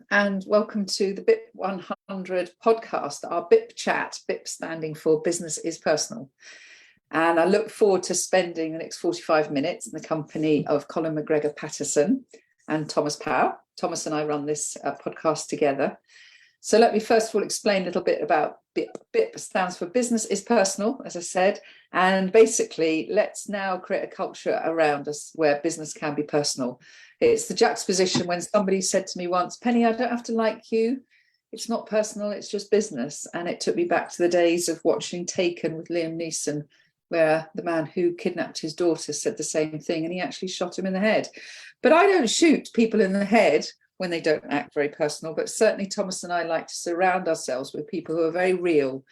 and welcome to the BIP 100 podcast, our BIP chat, BIP standing for Business is Personal. And I look forward to spending the next 45 minutes in the company of Colin, McGregor, Paterson and Thomas Power. Thomas and I run this podcast together. So let me first of all explain a little bit about BIP. BIP stands for Business is Personal, as I said, and basically let's now create a culture around us where business can be personal. It's the juxtaposition when somebody said to me once, Penny, I don't have to like you. It's not personal, it's just business. And it took me back to the days of watching Taken with Liam Neeson, where the man who kidnapped his daughter said the same thing and he actually shot him in the head. But I don't shoot people in the head when they don't act very personal, but certainly Thomas and I like to surround ourselves with people who are very real,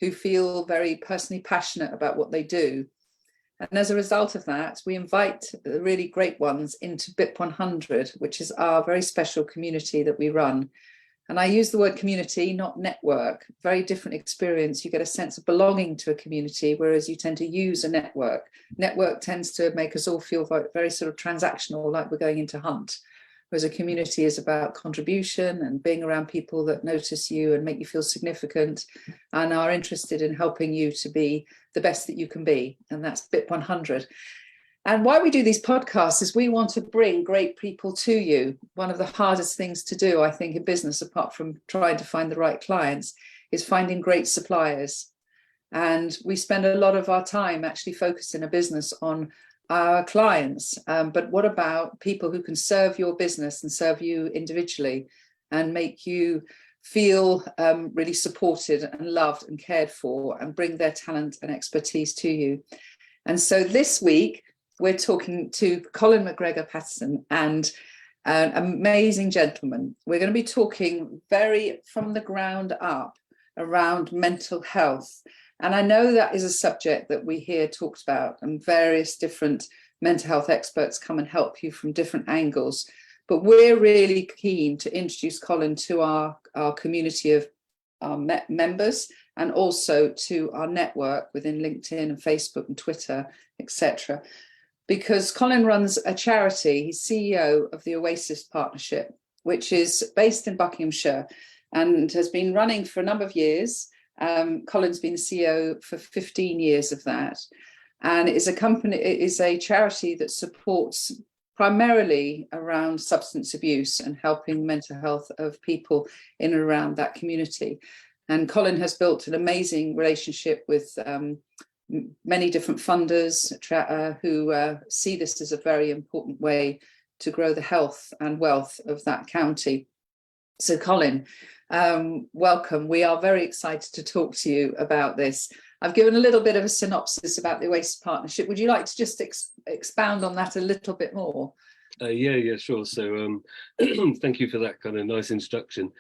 who feel very personally passionate about what they do. And as a result of that, we invite the really great ones into BIP 100, which is our very special community that we run. And I use the word community, not network. Very different experience. You get a sense of belonging to a community, whereas you tend to use a network. Network tends to make us all feel very sort of transactional, like we're going into hunt. Whereas a community is about contribution and being around people that notice you and make you feel significant and are interested in helping you to be the best that you can be. And that's BIP 100. And why we do these podcasts is we want to bring great people to you. One of the hardest things to do, I think, in business, apart from trying to find the right clients, is finding great suppliers. And we spend a lot of our time actually focusing a business on our clients, but what about people who can serve your business and serve you individually and make you feel really supported and loved and cared for and bring their talent and expertise to you? And so this week we're talking to Colin McGregor Paterson and an amazing gentleman. We're going to be talking very from the ground up around mental health. And I know that is a subject that we hear talked about, and various different mental health experts come and help you from different angles. But we're really keen to introduce Colin to our community of our members and also to our network within LinkedIn and Facebook and Twitter, etc. Because Colin runs a charity. He's CEO of the Oasis Partnership, which is based in Buckinghamshire and has been running for a number of years. Colin's been the CEO for 15 years of that, and it is a charity that supports primarily around substance abuse and helping mental health of people in and around that community. And Colin has built an amazing relationship with many different funders who see this as a very important way to grow the health and wealth of that county. So Colin, welcome. We are very excited to talk to you about this. I've given a little bit of a synopsis about the Oasis Partnership. Would you like to just expound on that a little bit more? Yeah, sure. So thank you for that kind of nice introduction.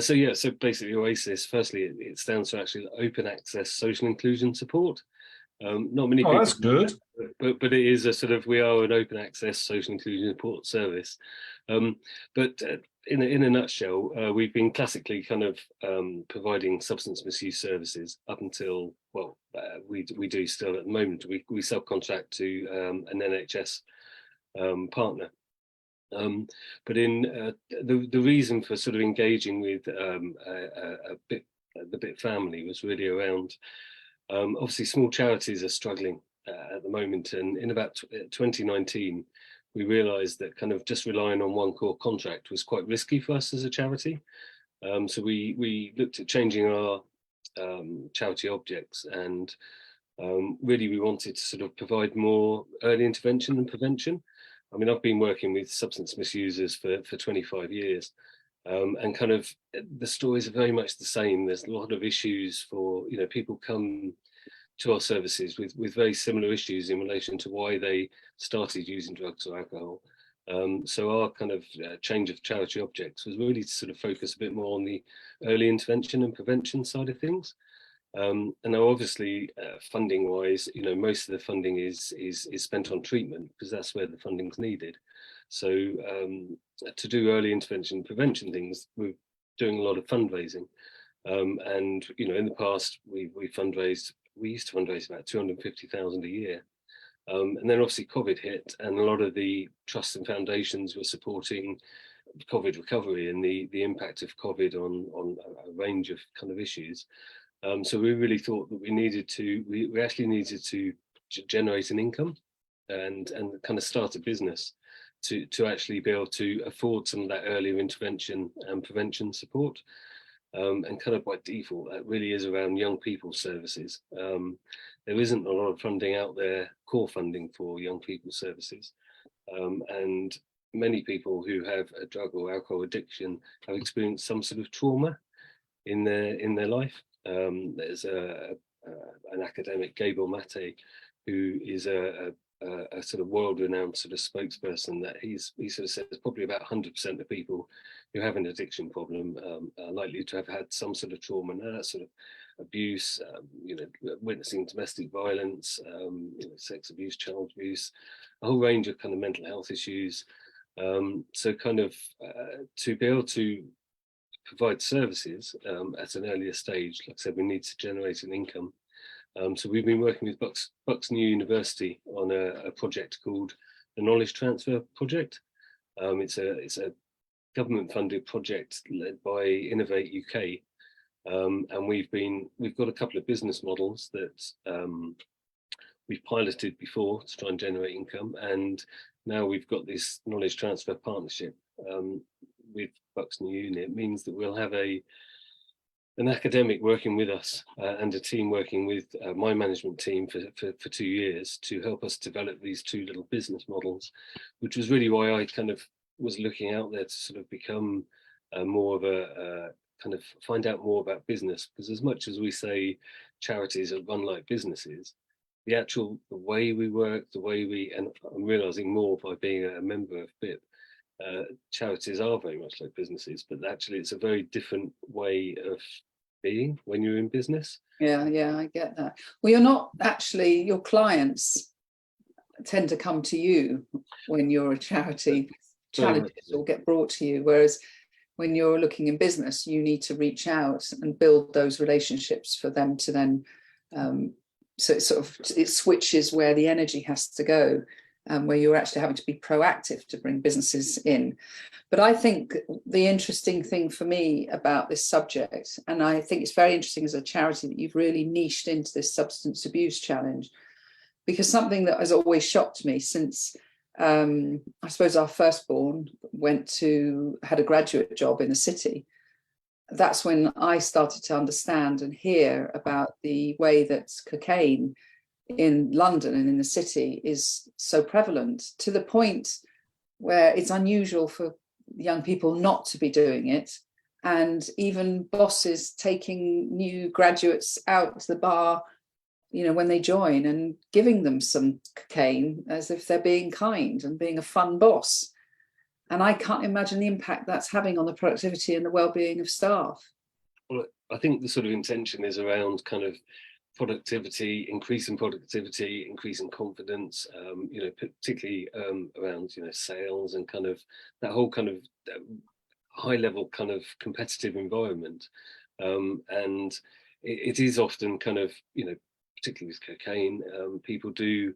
So basically Oasis, firstly, it stands for actually Open Access Social Inclusion Support. Not many people. That's good. But it is a sort of, we are an open access social inclusion support service. But in a nutshell, we've been classically kind of providing substance misuse services up until, we do still at the moment. We subcontract to an NHS partner. But in the reason for sort of engaging with the BIP family was really around, obviously small charities are struggling at the moment, and in about 2019 we realized that kind of just relying on one core contract was quite risky for us as a charity. So we looked at changing our charity objects, and really we wanted to sort of provide more early intervention and prevention. I mean, I've been working with substance misusers for 25 years. And kind of the stories are very much the same. There's a lot of issues for, people come to our services with very similar issues in relation to why they started using drugs or alcohol. So our kind of change of charity objects was really to sort of focus a bit more on the early intervention and prevention side of things. And now obviously funding wise, most of the funding is spent on treatment because that's where the funding's needed. So to do early intervention and prevention things, we're doing a lot of fundraising. And, in the past, we used to fundraise about 250,000 a year. And then obviously COVID hit, and a lot of the trusts and foundations were supporting COVID recovery and the impact of COVID on a range of kind of issues. So we really thought that we actually needed to generate an income and kind of start a business to actually be able to afford some of that earlier intervention and prevention support. And kind of by default, that really is around young people services. There isn't a lot of funding out there, core funding for young people services. And many people who have a drug or alcohol addiction have experienced some sort of trauma in their life. There's an academic, Gabor Mate, who is a sort of world-renowned sort of spokesperson, that he sort of says probably about 100% of people who have an addiction problem are likely to have had some sort of trauma. Now that's sort of abuse, witnessing domestic violence, sex abuse, child abuse, a whole range of kind of mental health issues. So kind of to be able to provide services at an earlier stage, like I said, we need to generate an income. So we've been working with Bucks New University on a project called the Knowledge Transfer Project. It's a government-funded project led by Innovate UK, and we've got a couple of business models that we've piloted before to try and generate income, and now we've got this knowledge transfer partnership with Bucks New Uni. It means that we'll have an academic working with us and a team working with my management team for 2 years to help us develop these two little business models, which was really why I kind of was looking out there to sort of become more of a kind of find out more about business, because as much as we say charities are run like businesses, the way we work, and I'm realizing more by being a member of BIP, charities are very much like businesses, but actually it's a very different way of being when you're in business. Yeah, I get that. Well, you're not actually, your clients tend to come to you when you're a charity, challenges will get brought to you, whereas when you're looking in business, you need to reach out and build those relationships for them to then so it switches where the energy has to go, where you're actually having to be proactive to bring businesses in. But I think the interesting thing for me about this subject, and I think it's very interesting as a charity that you've really niched into this substance abuse challenge, because something that has always shocked me since I suppose our firstborn had a graduate job in the city. That's when I started to understand and hear about the way that cocaine in London and in the city is so prevalent, to the point where it's unusual for young people not to be doing it, and even bosses taking new graduates out to the bar, when they join, and giving them some cocaine as if they're being kind and being a fun boss. And I can't imagine the impact that's having on the productivity and the well-being of staff. Well, I think the sort of intention is around kind of productivity, increasing confidence, particularly around, sales and kind of that whole kind of high level kind of competitive environment. And it is often kind of, particularly with cocaine, people do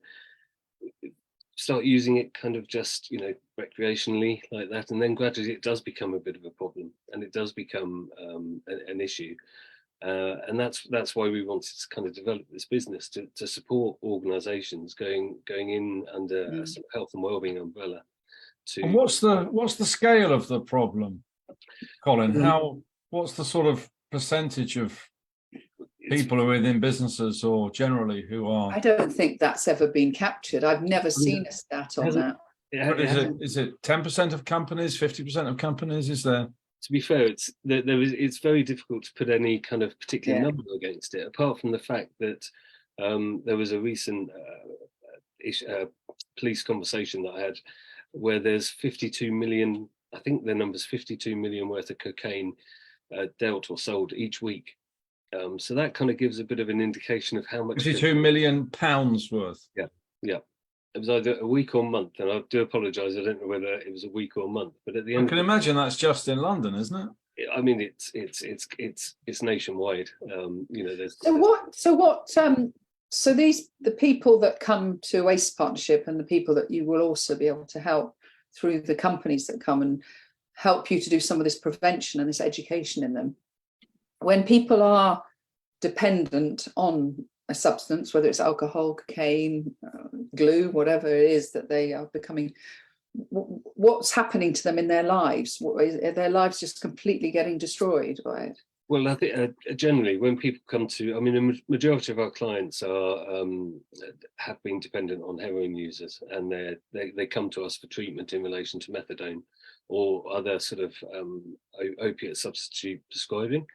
start using it kind of just, recreationally like that. And then gradually it does become a bit of a problem, and it does become an issue. And that's why we wanted to kind of develop this business to support organisations going in under a sort of health and wellbeing umbrella. And what's the scale of the problem, Colin? What's the sort of percentage of people who are within businesses or generally who are? I don't think that's ever been captured. I've never seen a stat on that. What is it 10% of companies, 50% of companies? Is there? To be fair, it's very difficult to put any kind of particular number against it, apart from the fact that there was a recent police conversation that I had where there's 52 million, I think the number's 52 million worth of cocaine dealt or sold each week. So that kind of gives a bit of an indication of how much. 52 million pounds worth. Yeah. It was either a week or month, and I do apologise. I don't know whether it was a week or a month, but at the end, I can imagine that's just in London, isn't it? I mean, it's nationwide. There's. So the people that come to ACE Partnership and the people that you will also be able to help through the companies that come and help you to do some of this prevention and this education in them. When people are dependent on a substance, whether it's alcohol, cocaine, glue, whatever it is that they are becoming, what's happening to them in their lives? Are their lives just completely getting destroyed by it? Well, I think generally when people come to, I mean, the majority of our clients are have been dependent on heroin users, and they come to us for treatment in relation to methadone or other sort of opiate substitute prescribing.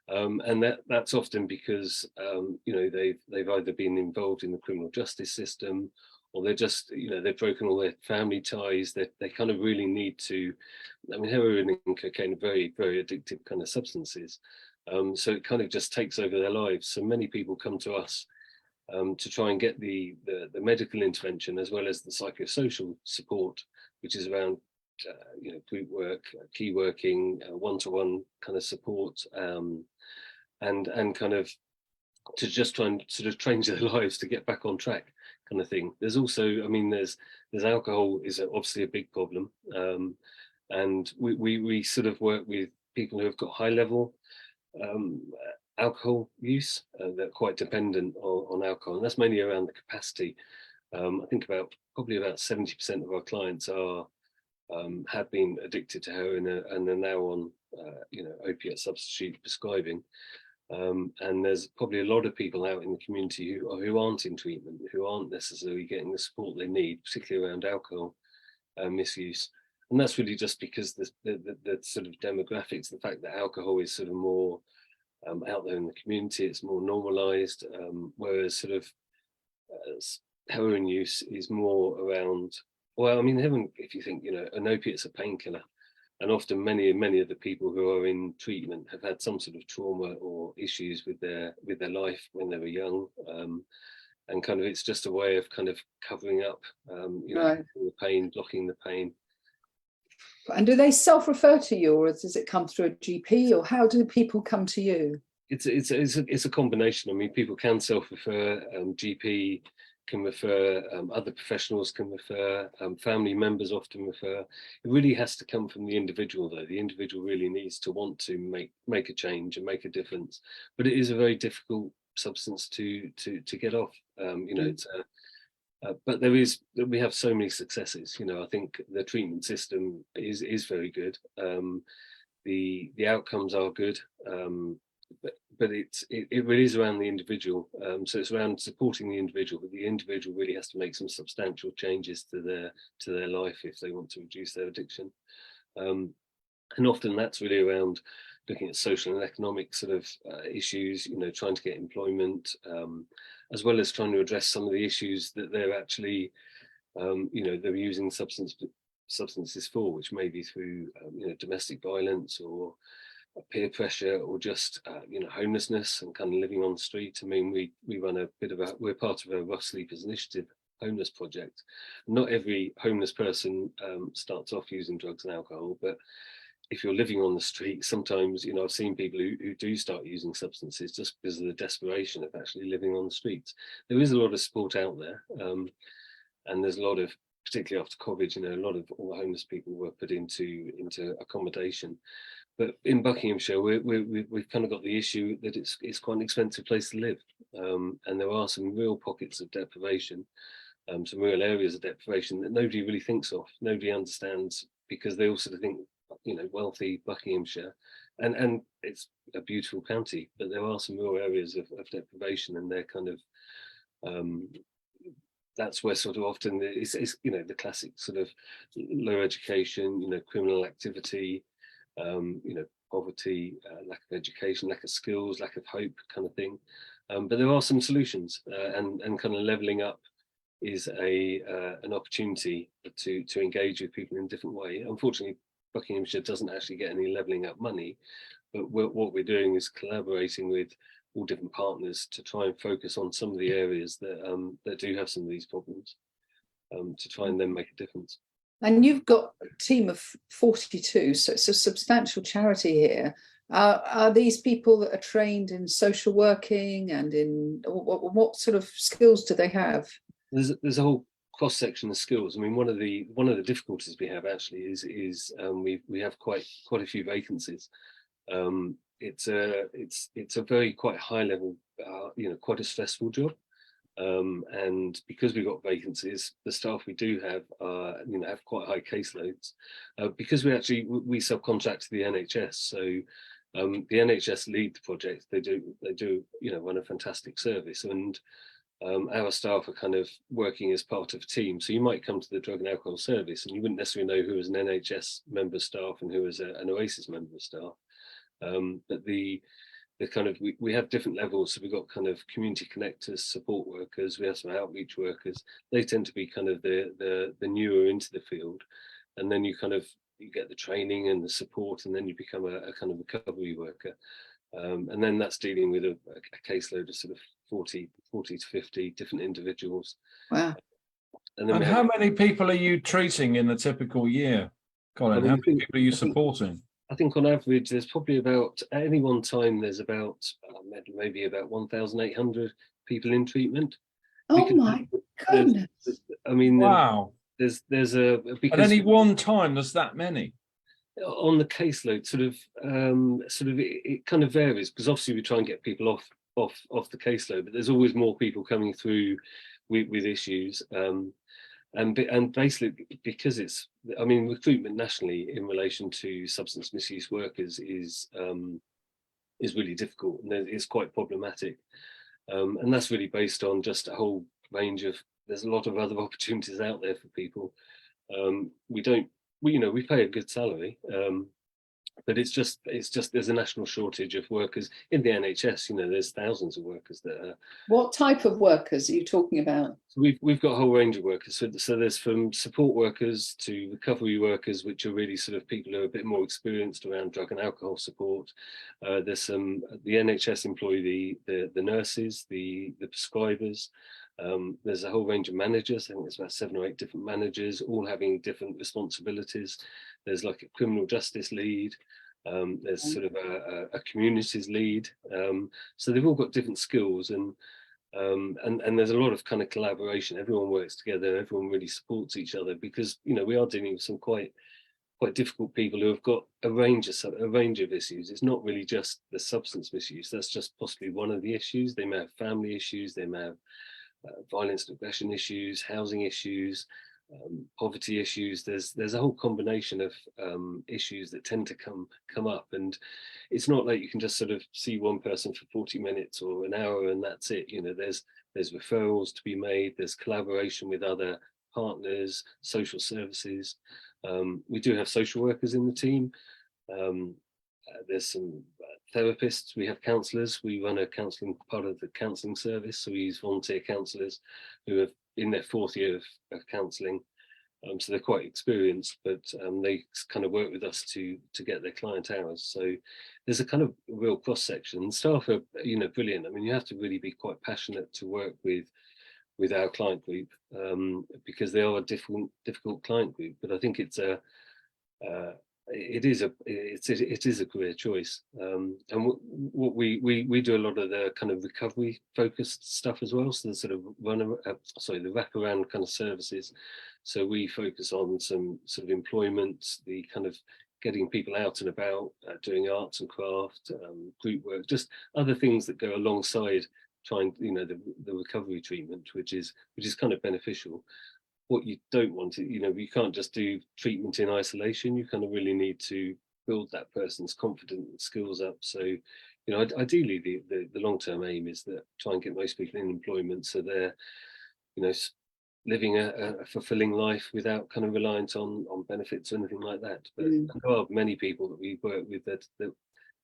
And that's often because they've either been involved in the criminal justice system, or they're just they've broken all their family ties. They kind of really need to. I mean, heroin and cocaine are very, very addictive kind of substances. So it kind of just takes over their lives. So many people come to us to try and get the medical intervention as well as the psychosocial support, which is around group work, key working, one-to-one kind of support, and kind of to just try and sort of change their lives to get back on track, kind of thing. There's also, I mean, there's alcohol is obviously a big problem, and we sort of work with people who have got high level alcohol use. They're quite dependent on alcohol, and that's mainly around the capacity. I think probably about 70% of our clients have been addicted to heroin and are now on opiate substitute prescribing. And there's probably a lot of people out in the community who aren't in treatment, who aren't necessarily getting the support they need, particularly around alcohol misuse. And that's really just because the sort of demographics, the fact that alcohol is sort of more out there in the community, it's more normalized, whereas sort of heroin use is more around, well, I mean, heroin, if you think, an opiate's a painkiller. And often many of the people who are in treatment have had some sort of trauma or issues with their life when they were young. And kind of it's just a way of kind of covering up Right. the pain, blocking the pain. And do they self-refer to you, or does it come through a GP, or how do people come to you? It's a combination. I mean, people can self-refer, GP can refer, other professionals can refer, family members often refer. It really has to come from the individual, though. The individual really needs to want to make a change and make a difference. But it is a very difficult substance to get off. It's but we have so many successes. I think the treatment system is very good. The outcomes are good, but it really is around the individual. So it's around supporting the individual, but the individual really has to make some substantial changes to their life if they want to reduce their addiction. And often that's really around looking at social and economic sort of issues, trying to get employment, as well as trying to address some of the issues that they're actually, they're using substances for, which may be through, domestic violence or peer pressure, or just, homelessness and kind of living on the street. I mean, we run we're part of a Rough Sleepers Initiative homeless project. Not every homeless person starts off using drugs and alcohol, but if you're living on the street, sometimes, I've seen people who do start using substances just because of the desperation of actually living on the streets. There is a lot of support out there, and there's a lot of, particularly after COVID, a lot of all the homeless people were put into accommodation. But in Buckinghamshire, we've kind of got the issue that it's quite an expensive place to live, and there are some real pockets of deprivation, some real areas of deprivation that nobody really thinks of, nobody understands, because they all sort of think, wealthy Buckinghamshire, and it's a beautiful county, but there are some real areas of deprivation, and they're kind of that's where sort of often it's the classic sort of low education, criminal activity, poverty, lack of education, lack of skills, lack of hope, kind of thing. But there are some solutions, and kind of levelling up is an opportunity to engage with people in a different way. Unfortunately, Buckinghamshire doesn't actually get any levelling up money, but what we're doing is collaborating with all different partners to try and focus on some of the areas that do have some of these problems, to try and then make a difference. And you've got a team of 42, so it's a substantial charity here. Are these people that are trained in social working, and in what sort of skills do they have? There's a whole cross section of skills. I mean, one of the difficulties we have actually is we have quite a few vacancies. It's a very quite high level, quite a stressful job. And because we've got vacancies, the staff we do have have quite high caseloads. Because we subcontract to the NHS, so the NHS lead the project. They do run a fantastic service, and our staff are kind of working as part of a team. So you might come to the drug and alcohol service and you wouldn't necessarily know who was an NHS member of staff and who was an Oasis member of staff. But the kind of we have different levels. So we've got kind of community connectors, support workers. We have some outreach workers. They tend to be kind of the newer into the field, and then you get the training and the support, and then you become a kind of recovery worker. And then that's dealing with a caseload of sort of 40 to 50 different individuals. Wow. And how many people are you treating in a typical year, Colin? How many people are you supporting? I think on average, there's probably about, at any one time, there's about maybe about 1,800 people in treatment. Oh my goodness. I mean, wow. There's at any one time, there's that many. On the caseload, it kind of varies, because obviously we try and get people off the caseload, but there's always more people coming through with issues. And basically, because recruitment nationally in relation to substance misuse workers is really difficult, and it's quite problematic. And that's really based on just a whole range of. There's a lot of other opportunities out there for people. We pay a good salary, but it's just there's a national shortage of workers in the NHS. There's thousands of workers that are. What type of workers are you talking about? So we've got a whole range of workers. So there's from support workers to recovery workers, which are really sort of people who are a bit more experienced around drug and alcohol support. There's the NHS employ the nurses, the prescribers. There's a whole range of managers. I think there's about 7 or 8 different managers, all having different responsibilities. There's like a criminal justice lead. There's sort of a communities lead. So they've all got different skills, and there's a lot of kind of collaboration. Everyone works together. Everyone really supports each other, because we are dealing with some quite difficult people who have got a range of issues. It's not really just the substance misuse. That's just possibly one of the issues. They may have family issues. They may have violence and aggression issues, housing issues, poverty issues. There's a whole combination of issues that tend to come up, and it's not like you can just sort of see one person for 40 minutes or an hour and that's it. There's referrals to be made. There's collaboration with other partners, social services. We do have social workers in the team. There's some therapists. We have counsellors. We run a counselling part of the counselling service, so we use volunteer counsellors who have in their 4th year of counselling. So they're quite experienced, but they kind of work with us to get their client hours. So there's a kind of real cross section. Staff are brilliant. I mean, you have to really be quite passionate to work with our client group, because they are a difficult client group. But I think it is a career choice, and what we do a lot of the kind of recovery focused stuff as well. So the sort of the wraparound kind of services. So we focus on some sort of employment, the kind of getting people out and about, doing arts and craft, group work, just other things that go alongside trying the recovery treatment, which is kind of beneficial. What you don't want to, you can't just do treatment in isolation. You kind of really need to build that person's confidence and skills up. So, ideally the long-term aim is that try and get most people in employment, so they're, living a fulfilling life without kind of reliance on benefits or anything like that. But there are many people that we work with that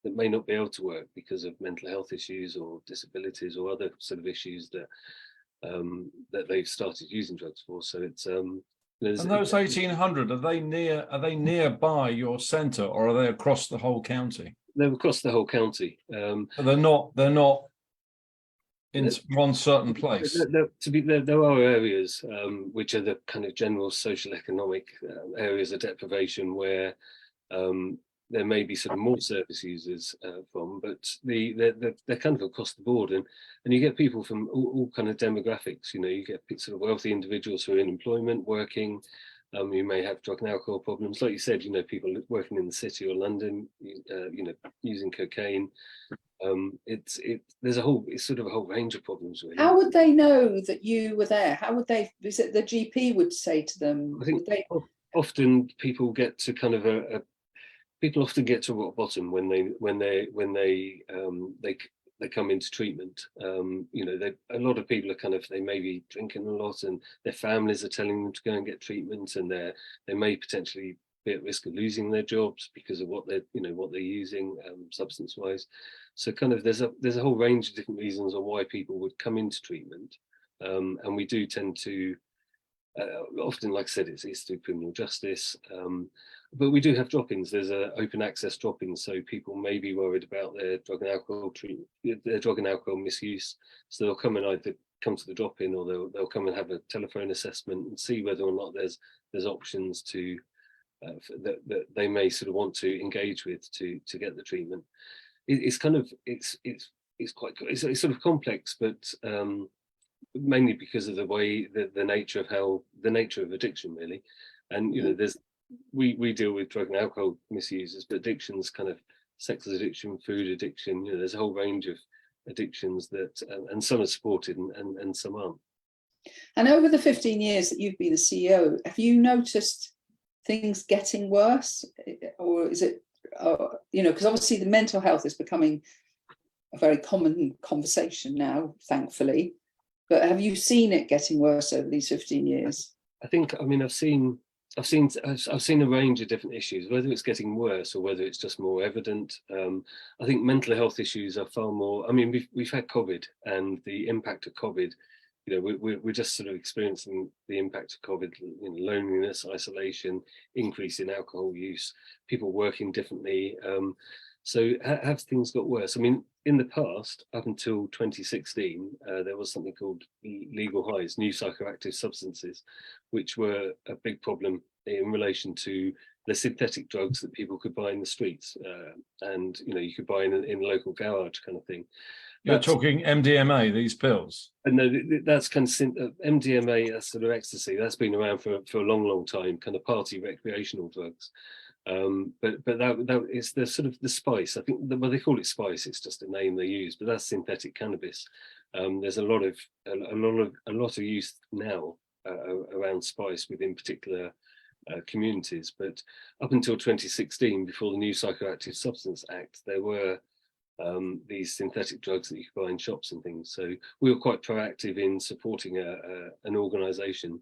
may not be able to work because of mental health issues or disabilities or other sort of issues that they've started using drugs for. So it's and those 1,800, are they nearby your centre, or are they across the whole county? They're across the whole county. They're not in one certain place. There are areas which are the kind of general social economic areas of deprivation where there may be sort of more service users from, but they're kind of across the board, and you get people from all kind of demographics. You get sort of wealthy individuals who are in employment, working. You may have drug and alcohol problems, like you said. People working in the city or London, using cocaine. It's sort of a whole range of problems, really. How would they know that you were there? How would they? Is it the GP would say to them? I think often people get to kind of people often get to rock bottom when they come into treatment. A lot of people are they may be drinking a lot, and their families are telling them to go and get treatment, and they may potentially be at risk of losing their jobs because of what they're using substance wise. So there's a whole range of different reasons on why people would come into treatment, and we do tend to often, like I said, it's through criminal justice, but we do have drop-ins. There's open access drop-ins, so people may be worried about their drug and alcohol their drug and alcohol misuse, so they'll come and either come to the drop-in, or they'll come and have a telephone assessment and see whether or not there's options to that they may sort of want to engage with to get the treatment. It's sort of complex, but mainly because of the nature of addiction, really. And we deal with drug and alcohol misusers, but addictions, kind of sex addiction, food addiction, there's a whole range of addictions that and some are supported and some aren't. And over the 15 years that you've been the CEO, have you noticed things getting worse, or is it because obviously the mental health is becoming a very common conversation now, thankfully, but have you seen it getting worse over these 15 years? I've seen a range of different issues, whether it's getting worse or whether it's just more evident. I think mental health issues are far more. We've had COVID, and the impact of COVID, we're just sort of experiencing the impact of COVID, loneliness, isolation, increase in alcohol use, people working differently. So have things got worse? In the past, up until 2016, there was something called legal highs, new psychoactive substances, which were a big problem in relation to the synthetic drugs that people could buy in the streets, and you could buy in a local garage kind of thing. You're talking MDMA, these pills? No, that's kind of MDMA, that's sort of ecstasy. That's been around for a long time, kind of party recreational drugs. But that is the sort of the spice. I think they call it spice. It's just a name they use, but that's synthetic cannabis. There's a lot of use now around spice within particular communities. But up until 2016, before the new Psychoactive Substance Act, there were these synthetic drugs that you could buy in shops and things. So we were quite proactive in supporting an organisation.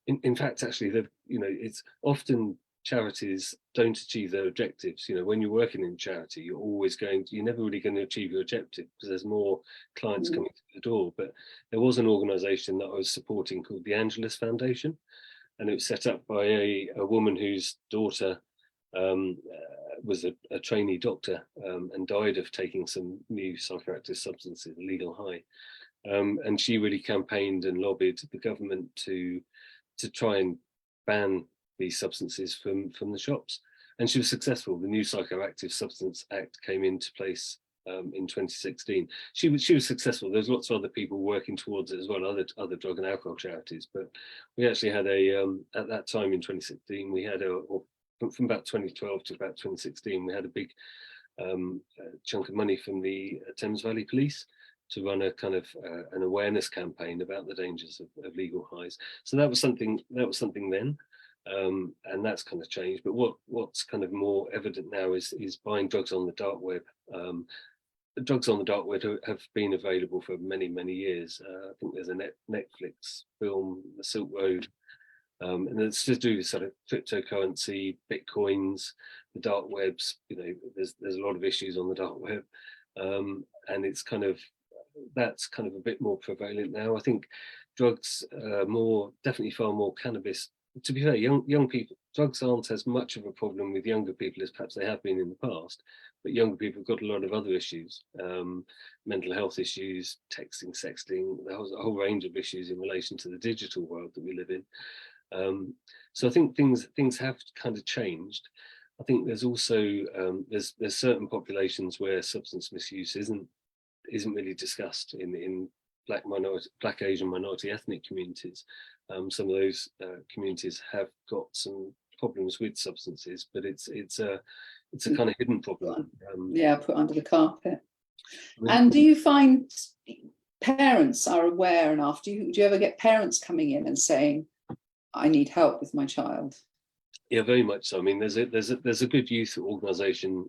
In fact, actually, it's often charities don't achieve their objectives. When you're working in charity, you're never really going to achieve your objective because there's more clients coming through the door. But there was an organisation that I was supporting called the Angelus Foundation, and it was set up by a woman whose daughter was a trainee doctor and died of taking some new psychoactive substances, legal high. And she really campaigned and lobbied the government to try and ban these substances from the shops. And she was successful. The new Psychoactive Substance Act came into place in 2016. She was successful. There's lots of other people working towards it as well, other drug and alcohol charities. But we actually had at that time in 2016, we had from about 2012 to about 2016, we had a big chunk of money from the Thames Valley Police to run a kind of an awareness campaign about the dangers of legal highs. So that was something then, and that's kind of changed. But what's kind of more evident now is buying drugs on the dark web. Drugs on the dark web have been available for many years. I think there's a Netflix film, The Silk Road. And it's to do with sort of cryptocurrency, bitcoins, the dark webs. There's a lot of issues on the dark web, and that's kind of a bit more prevalent now. I think drugs definitely far more cannabis. To be fair, young people, drugs aren't as much of a problem with younger people as perhaps they have been in the past. But younger people have got a lot of other issues, mental health issues, texting, sexting, a whole range of issues in relation to the digital world that we live in. So I think things have kind of changed. I think there's also there's certain populations where substance misuse isn't really discussed in Black Asian minority ethnic communities. Some of those communities have got some problems with substances, but it's a kind of hidden problem. Put under the carpet. I mean, And do you find parents are aware enough? Do you ever get parents coming in and saying, I need help with my child? Yeah, very much so. I mean, there's a good youth organisation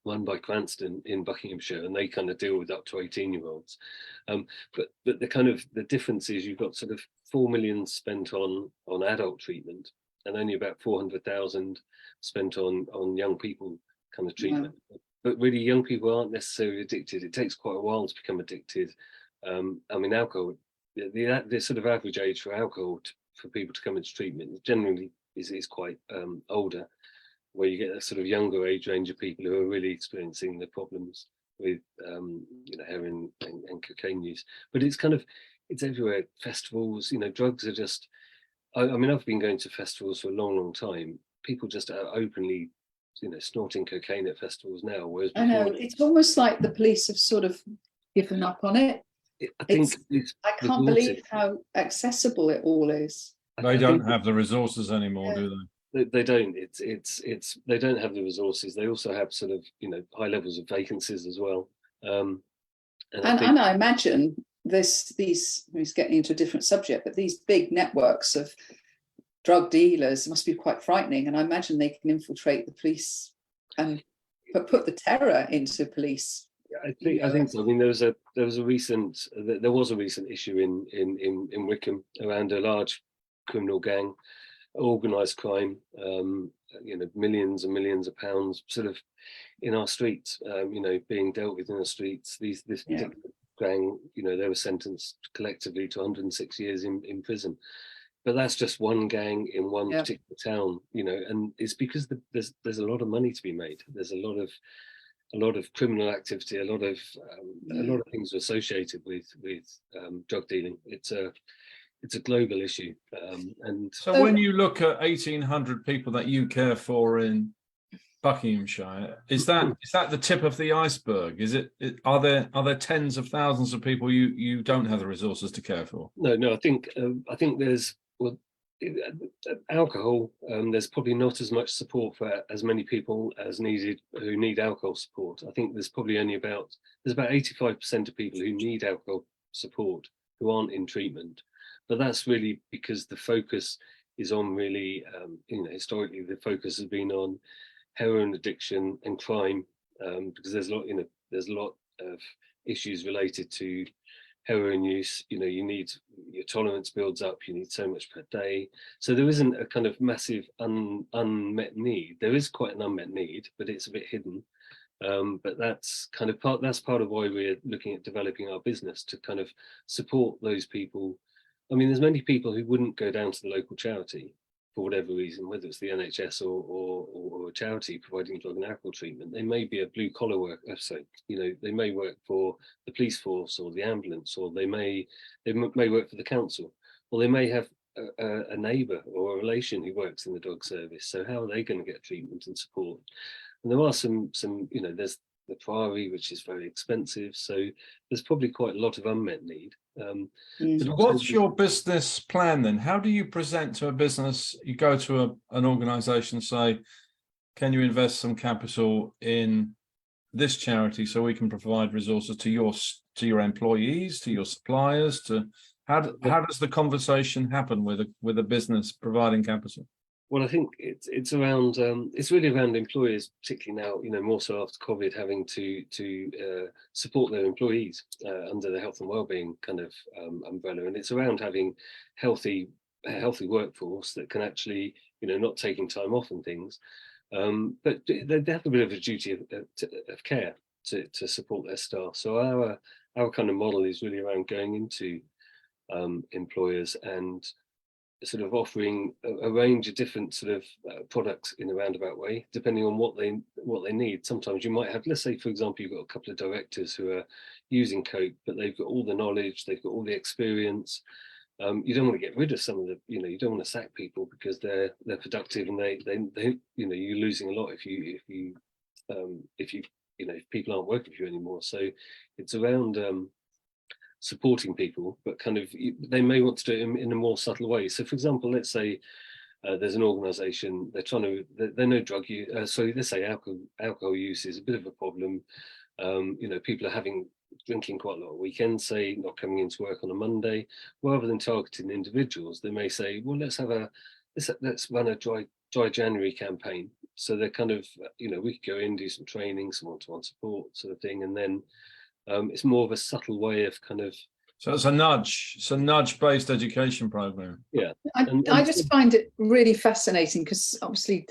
run by Cranston in Buckinghamshire, and they kind of deal with up to 18-year-olds. But the difference is you've got sort of 4 million spent on adult treatment, and only about 400,000 spent on young people kind of treatment. Yeah. But really, young people aren't necessarily addicted. It takes quite a while to become addicted. I mean, alcohol, the sort of average age for alcohol for people to come into treatment generally is quite older, where you get a sort of younger age range of people who are really experiencing the problems with heroin and cocaine use. But it's everywhere. Festivals, drugs are just. I mean, I've been going to festivals for a long time. People just are openly, snorting cocaine at festivals now. Whereas before, I know, it's almost like the police have sort of given up on it. I can't believe how accessible it all is. They don't have the resources anymore, do they? They don't. They don't have the resources. They also have sort of high levels of vacancies as well. And I imagine these getting into a different subject, but these big networks of drug dealers must be quite frightening. And I imagine they can infiltrate the police and put the terror into police. I think so. I mean, there was a recent issue in Wickham around a large criminal gang, organised crime, millions and millions of pounds sort of in our streets, being dealt with in our streets. This particular gang, they were sentenced collectively to 106 years in prison. But that's just one gang in one particular town, and it's because there's a lot of money to be made. There's a lot of criminal activity, a lot of things associated with drug dealing. It's a global issue. And so when you look at 1,800 people that you care for in Buckinghamshire, is that the tip of the iceberg? Are there tens of thousands of people you don't have the resources to care for? No. I think there's alcohol. There's probably not as much support for as many people as needed who need alcohol support. I think there's probably about 85% of people who need alcohol support who aren't in treatment. But that's really because the focus is on really, historically the focus has been on heroin addiction and crime, because there's a lot of issues related to heroin use. Your tolerance builds up. You need so much per day. So there isn't a kind of massive unmet need. There is quite an unmet need, but it's a bit hidden. But that's part of why we're looking at developing our business to kind of support those people. I mean, there's many people who wouldn't go down to the local charity for whatever reason, whether it's the NHS or a charity providing drug and alcohol treatment. They may be a blue collar worker, so they may work for the police force or the ambulance, or they may work for the council, or they may have a neighbour or a relation who works in the drug service. So how are they going to get treatment and support? And there are some there's the Priory, which is very expensive. So there's probably quite a lot of unmet need. So what's your business plan then? How do you present to a business? You go to an organisation, say, can you invest some capital in this charity so we can provide resources to your employees, to your suppliers? How does the conversation happen with a business providing capital? Well, I think it's around it's really around employers, particularly now, more so after COVID, having to support their employees under the health and wellbeing kind of umbrella, and it's around having a healthy workforce that can actually, not taking time off and things, but they have a bit of a duty of care to support their staff. So our kind of model is really around going into employers and sort of offering a range of different sort of products in a roundabout way, depending on what they need. Sometimes you might have, let's say, for example, you've got a couple of directors who are using coke, but they've got all the knowledge, they've got all the experience, You don't want to get rid of some of the, you don't want to sack people because they're productive, and they you're losing a lot if people aren't working for you anymore. So it's around supporting people, but kind of they may want to do it in a more subtle way. So, for example, let's say there's an organisation, they know drug use. So let's say alcohol use is a bit of a problem. People are drinking quite a lot of weekends, say not coming into work on a Monday. Rather than targeting individuals, they may say, well, let's run a dry January campaign. So they're kind of, we could go in, do some training, some one-to-one support sort of thing, and then it's more of a subtle way of kind of. So it's a nudge-based education program. Yeah, I just find it really fascinating because obviously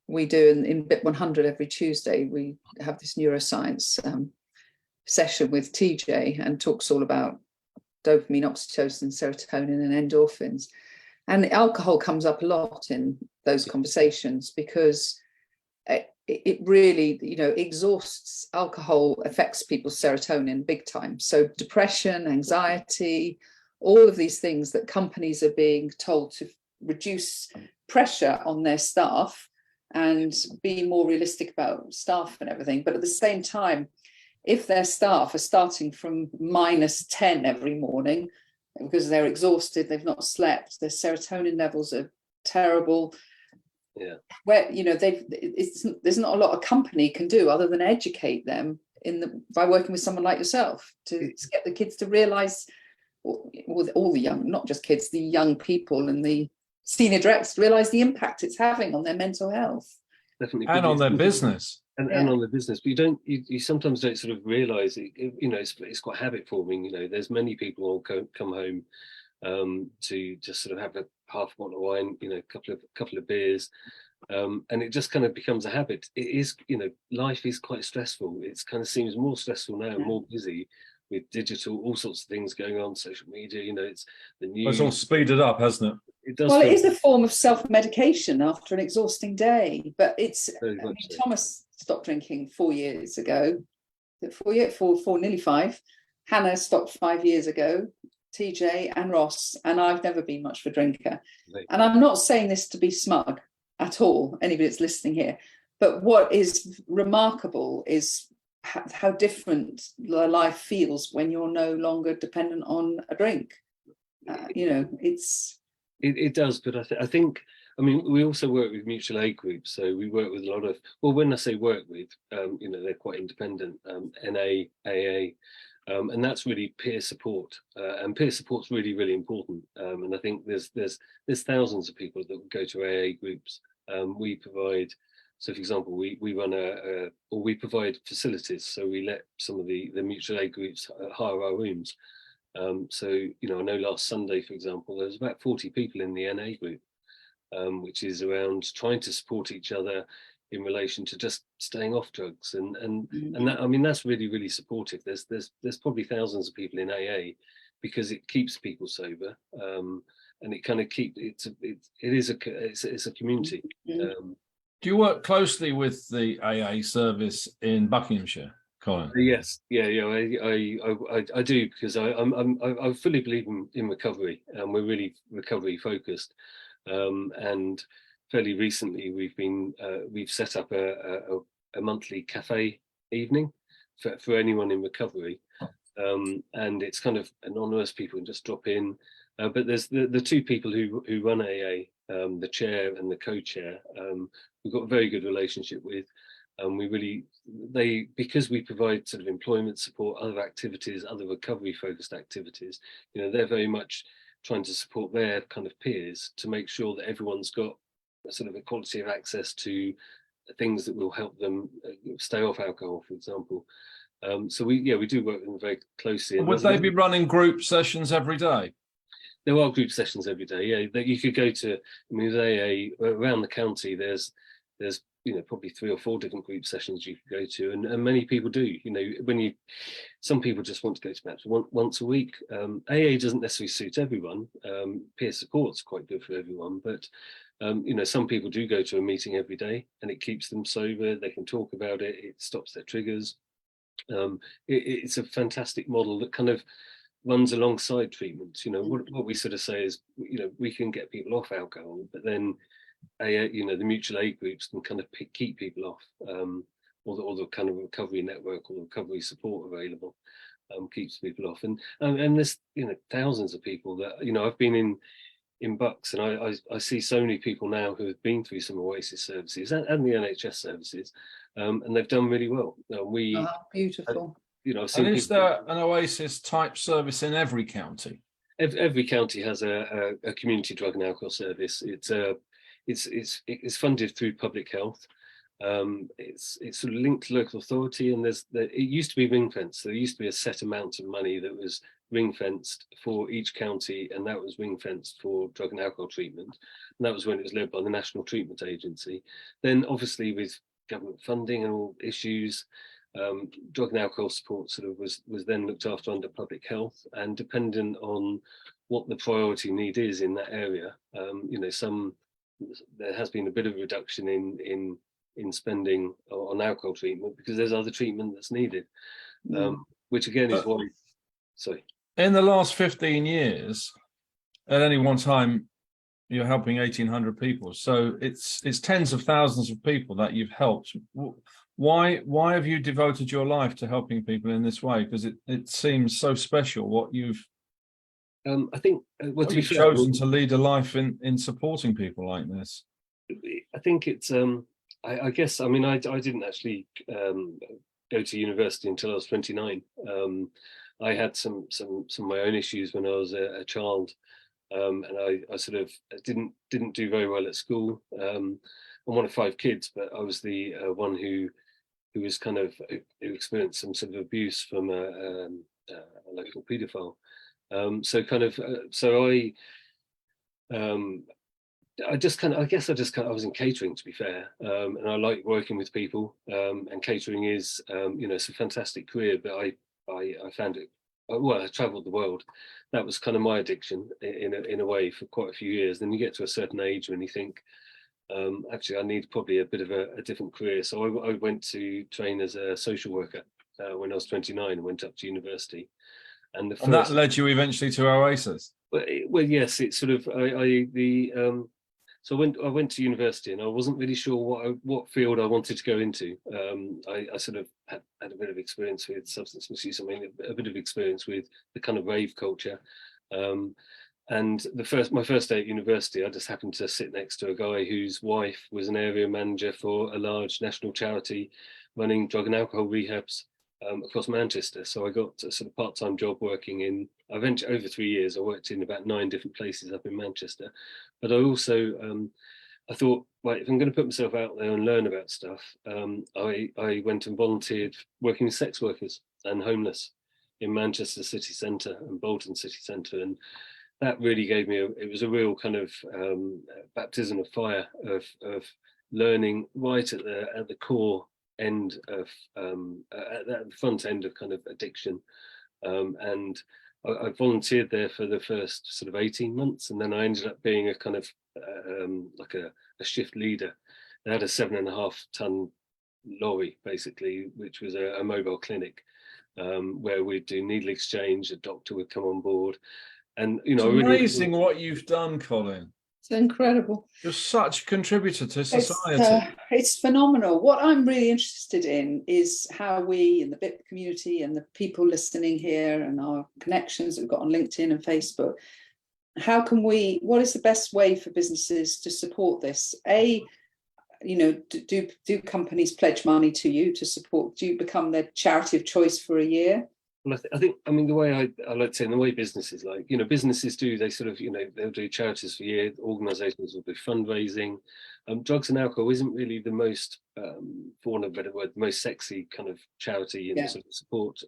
we do in BIP 100 every Tuesday. We have this neuroscience session with TJ and talks all about dopamine, oxytocin, serotonin, and endorphins. And alcohol comes up a lot in those conversations because it really, exhausts. Alcohol affects people's serotonin big time. So depression, anxiety, all of these things that companies are being told to reduce pressure on their staff and be more realistic about staff and everything. But at the same time, if their staff are starting from -10 every morning because they're exhausted, they've not slept, their serotonin levels are terrible. Yeah, where there's not a lot a company can do other than educate them by working with someone like yourself to get the kids to realise, all the young, not just kids, the young people and the senior directors realise the impact it's having on their mental health. Definitely, and on their business. And on the business, but you sometimes don't sort of realise it. It's quite habit forming. There's many people who come home to just sort of have a half bottle of wine, a couple of beers, and it just kind of becomes a habit. It is, life is quite stressful. It kind of seems more stressful now, more busy with digital, all sorts of things going on, social media. It's the news. It's all speeded up, hasn't it? It does. Well, it is a form of self-medication after an exhausting day, but it's. Thomas stopped drinking 4 years ago. 4 years, nearly 5. Hannah stopped 5 years ago. TJ and Ross, and I've never been much of a drinker. Right. And I'm not saying this to be smug at all, anybody that's listening here, but what is remarkable is how different life feels when you're no longer dependent on a drink. It does, but I think, we also work with mutual aid groups, so we work with a lot of, well, when I say work with, they're quite independent, NA, AA, and that's really peer support, and peer support's really, really important. And I think there's thousands of people that go to AA groups. We provide, so for example, we run we provide facilities, so we let some of the mutual aid groups hire our rooms. So I know last Sunday, for example, there was about 40 people in the NA group, which is around trying to support each other in relation to just staying off drugs, and that, that's really, really supportive. There's probably thousands of people in AA because it keeps people sober, and it kind of it's a community. Do you work closely with the AA service in Buckinghamshire, Colin? Yes, yeah, I do, because I fully believe in recovery, and we're really recovery focused, and fairly recently we've set up a monthly cafe evening for anyone in recovery, and it's kind of anonymous. People can just drop in, but there's the two people who run AA, the chair and the co-chair. We've got a very good relationship with. Because we provide sort of employment support, other activities, other recovery focused activities, they're very much trying to support their kind of peers to make sure that everyone's got a sort of equality of access to things that will help them stay off alcohol, for example. So we do work with them very closely. Would they be running group sessions every day? There are group sessions every day, yeah, that you could go to. Around the county, there's probably 3 or 4 different group sessions you could go to, and many people do. Some people just want to go to perhaps once a week. AA doesn't necessarily suit everyone. Peer support's quite good for everyone, but some people do go to a meeting every day, and it keeps them sober. They can talk about it. It stops their triggers. It's a fantastic model that kind of runs alongside treatment. You know, what we sort of say is, you know, we can get people off alcohol, but then you know, the mutual aid groups can kind of keep people off, or the kind of recovery network or recovery support available keeps people off. And there's, you know, thousands of people that, you know, I've been in Bucks, and I see so many people now who have been through some Oasis services and the NHS services, and they've done really well. Beautiful. You know, I've And seen is there an Oasis type service in every county? Every county has a community drug and alcohol service. It's funded through public health. It's sort of linked to local authority, and it used to be ring fenced. There used to be a set amount of money that was ring fenced for each county, and that was ring fenced for drug and alcohol treatment. And that was when it was led by the National Treatment Agency. Then, obviously, with government funding and all issues, drug and alcohol support sort of was then looked after under public health, and dependent on what the priority need is in that area, you know, there has been a bit of a reduction in spending on alcohol treatment because there's other treatment that's needed, which again is why. Sorry. In the last 15 years, at any one time, you're helping 1,800 people. So it's tens of thousands of people that you've helped. Why have you devoted your life to helping people in this way? Because it seems so special what you've. I think what you've chosen to lead a life in supporting people like this. I think it's. I guess. I mean, I didn't actually go to university until I was 29. I had some of my own issues when I was a child, and I sort of didn't do very well at school. I'm one of 5 kids, but I was the one who was kind of who experienced some sort of abuse from a local paedophile. I was in catering, to be fair, and I like working with people. And catering is, you know, it's a fantastic career, but I found it. Well, I travelled the world. That was kind of my addiction in a way for quite a few years. Then you get to a certain age when you think, actually, I need probably a bit of a different career. So I went to train as a social worker when I was 29 and went up to university. And that led you eventually to Oasis. Well, yes, it's sort of so I went to university, and I wasn't really sure what field I wanted to go into. I sort of had a bit of experience with substance misuse. I mean, a bit of experience with the kind of rave culture. And my first day at university, I just happened to sit next to a guy whose wife was an area manager for a large national charity running drug and alcohol rehabs across Manchester. So I got a sort of part-time job working in, eventually over 3 years, I worked in about 9 different places up in Manchester. But I also, I thought, right, if I'm going to put myself out there and learn about stuff, I went and volunteered working with sex workers and homeless in Manchester city centre and Bolton city centre. And that really gave me, it was a real kind of baptism of fire of learning right at the core end of at the front end of kind of addiction, and I volunteered there for the first sort of 18 months, and then I ended up being a kind of like a shift leader. They had a 7.5 ton lorry basically, which was a mobile clinic where we'd do needle exchange. A doctor would come on board, and you know, it's amazing what you've done, Colin. It's incredible. You're such a contributor to society. It's phenomenal. What I'm really interested in is how we in the BIP community and the people listening here and our connections that we've got on LinkedIn and Facebook, what is the best way for businesses to support this? You know, do companies pledge money to you to support? Do you become their charity of choice for a year? Well, I think, I mean, the way I like to say, in the way businesses, like, you know, businesses do, they sort of, you know, they'll do charities for a year, organisations will do fundraising. Drugs and alcohol isn't really the most, for want of a better word, the most sexy kind of charity and sort of support.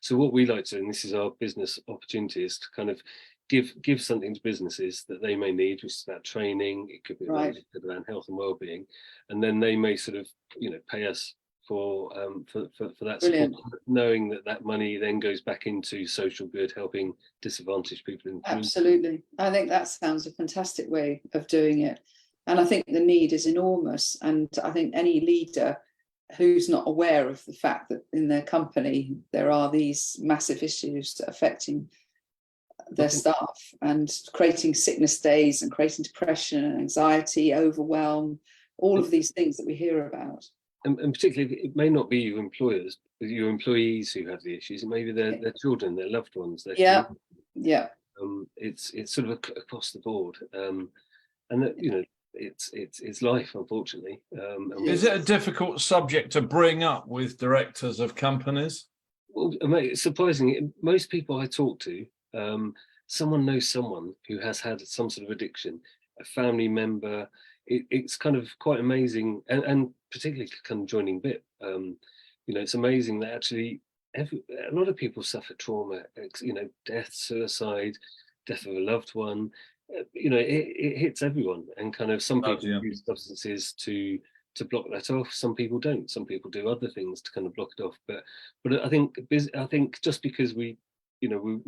So what we like to do, and this is our business opportunity, is to kind of give something to businesses that they may need, which is about training. It could be around health and well-being, and then they may sort of, you know, pay us for that support, knowing that money then goes back into social good, helping disadvantaged people in the community. Absolutely. I think that sounds a fantastic way of doing it. And I think the need is enormous. And I think any leader who's not aware of the fact that in their company there are these massive issues affecting their staff and creating sickness days and creating depression and anxiety, overwhelm, all of these things that we hear about. And particularly, it may not be your employers, but your employees who have the issues. It may be their children, their loved ones. Their yeah. It's sort of across the board, and that, you know, it's life, unfortunately. Is it a difficult subject to bring up with directors of companies? Well, surprisingly, most people I talk to, someone knows someone who has had some sort of addiction, a family member. It's kind of quite amazing, and particularly kind of joining BIP. You know, it's amazing that actually a lot of people suffer trauma. You know, death, suicide, death of a loved one. You know, it hits everyone, and kind of some people use substances to block that off. Some people don't. Some people do other things to kind of block it off. But I think just because we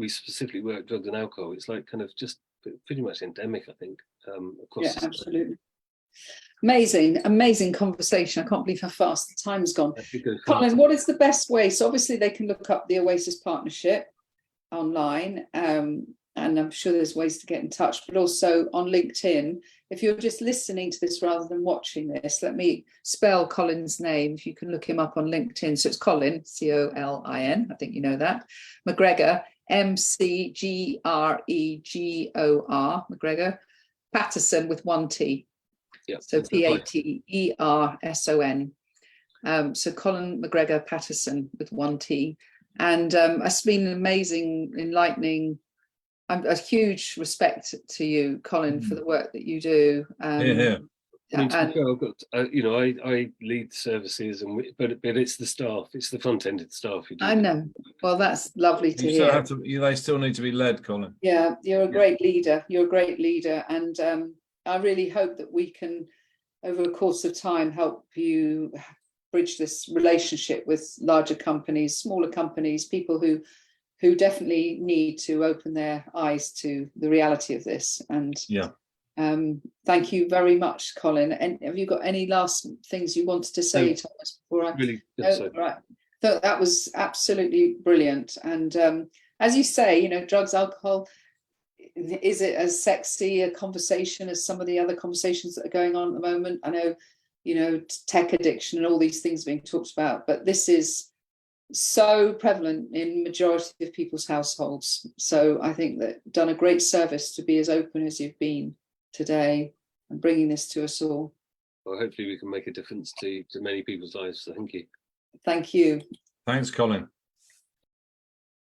specifically work drugs and alcohol, it's like kind of just pretty much endemic, I think, across. Yeah, absolutely. Amazing conversation. I can't believe how fast the time's gone. Colin, what is the best way? So obviously they can look up the Oasis Partnership online, and I'm sure there's ways to get in touch, but also on LinkedIn. If you're just listening to this rather than watching this, let me spell Colin's name. If you can look him up on LinkedIn. So it's Colin, Colin, I think you know that. McGregor, McGregor, McGregor, Paterson with one T. Yeah, so Paterson. So Colin McGregor Paterson with one T. And it's been amazing, enlightening. A huge respect to you, Colin, for the work that you do. I mean, I've got, I lead services, but it's the staff, it's the front-ended staff who do. I know. Well, that's lovely to hear. They still need to be led, Colin. Yeah, you're a great leader. You're a great leader, and I really hope that we can, over a course of time, help you bridge this relationship with larger companies, smaller companies, people who definitely need to open their eyes to the reality of this. And thank you very much, Colin. And have you got any last things you wanted to say to us before I really right? So that was absolutely brilliant. And as you say, you know, drugs, alcohol, is it as sexy a conversation as some of the other conversations that are going on at the moment? I know, you know, tech addiction and all these things being talked about, but this is so prevalent in majority of people's households. So I think that done a great service to be as open as you've been today and bringing this to us all. Well, hopefully we can make a difference to many people's lives. So thank you. Thank you. Thanks, Colin.